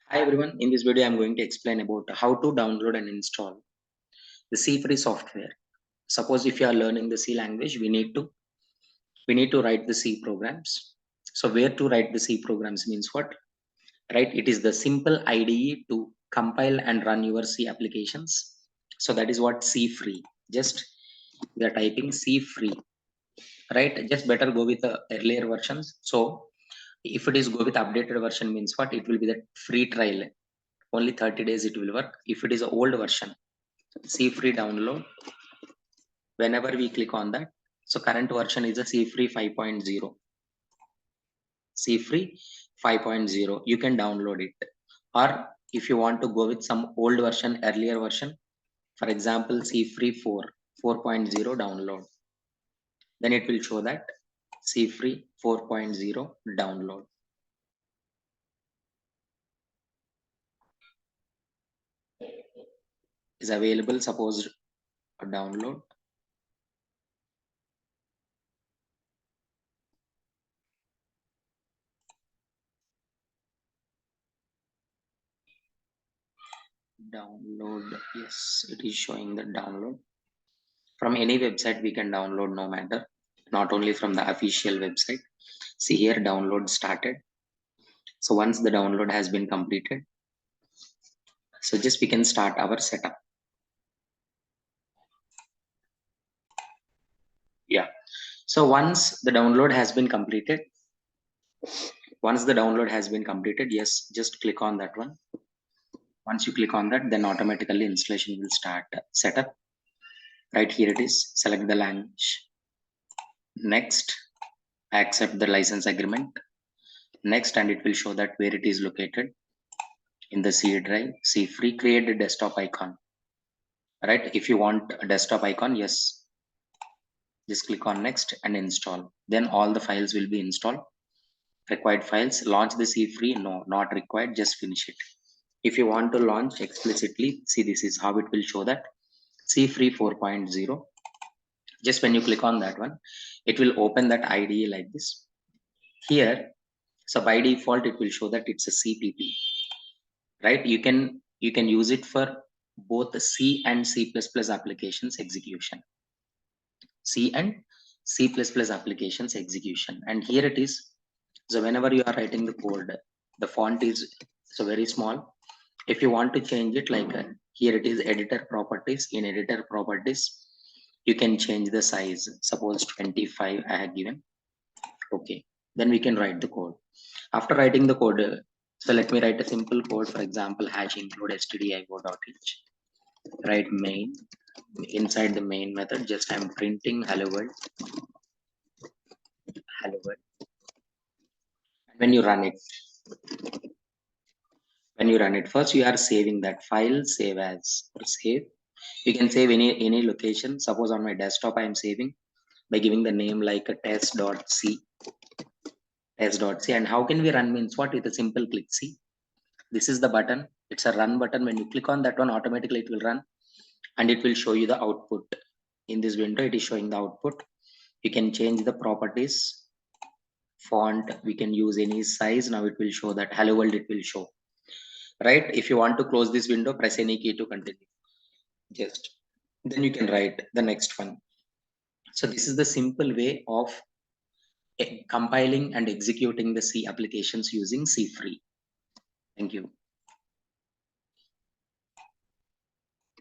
Hi everyone, in this video I'm going to explain about how to download and install the C free software. Suppose if you are learning the C language, we need to write the C programs. So where to write the C programs means what? Right? It is the simple IDE to compile and run your C applications. So that is what C free. Just we are typing C free, right? Just better go with the earlier versions. So if it is go with updated version means what? It will be the free trial. Only 30 days it will work. If it is an old version, C free download. Whenever we click on that, so current version is a C free 5.0. C free 5.0. You can download it. Or if you want to go with some old version, earlier version, for example, C free 4.0 download. Then it will show that C free 4.0 download. Is available, suppose a download. Download, yes, it is showing the download. From any website we can download, no matter, not only from the official website. See here, download started. So once the download has been completed, so just we can start our setup. Yeah. So once the download has been completed, yes, just click on that one. Once you click on that, then automatically installation will start. Setup. Right here it is. Select the language. Next, accept the license agreement. Next, and it will show that where it is located in the C drive. See free, create a desktop icon. Right. If you want a desktop icon, yes, just click on next and install. Then all the files will be installed. Required files. Launch the C free. No, not required. Just finish it. If you want to launch explicitly, see this is how it will show that C free 4.0. Just when you click on that one, it will open that IDE like this. Here, so by default, it will show that it's a CPP. Right? You can use it for both the C and C++ applications execution. C and C++ applications execution. And here it is. So whenever you are writing the code, the font is so very small. If you want to change it, like here it is editor properties. In editor properties, you can change the size. Suppose 25 I have given. Okay. Then we can write the code. After writing the code, so let me write a simple code. For example, hash include stdio.h. Write main. Inside the main method, just I'm printing hello world. Hello world. When you run it, first you are saving that file. Save as or save. You can save any location. Suppose on my desktop I am saving by giving the name like a test.c. And how can we run means what? With a simple click. See, this is the button. It's a run button. When you click on that one, automatically it will run and it will show you the output. In this window it is showing the output. You can change the properties. Font, we can use any size. Now it will show that hello world. It will show. Right? If you want to close this window, press any key to continue. Just then you can write the next one. So this is the simple way of compiling and executing the C applications using C free. Thank you.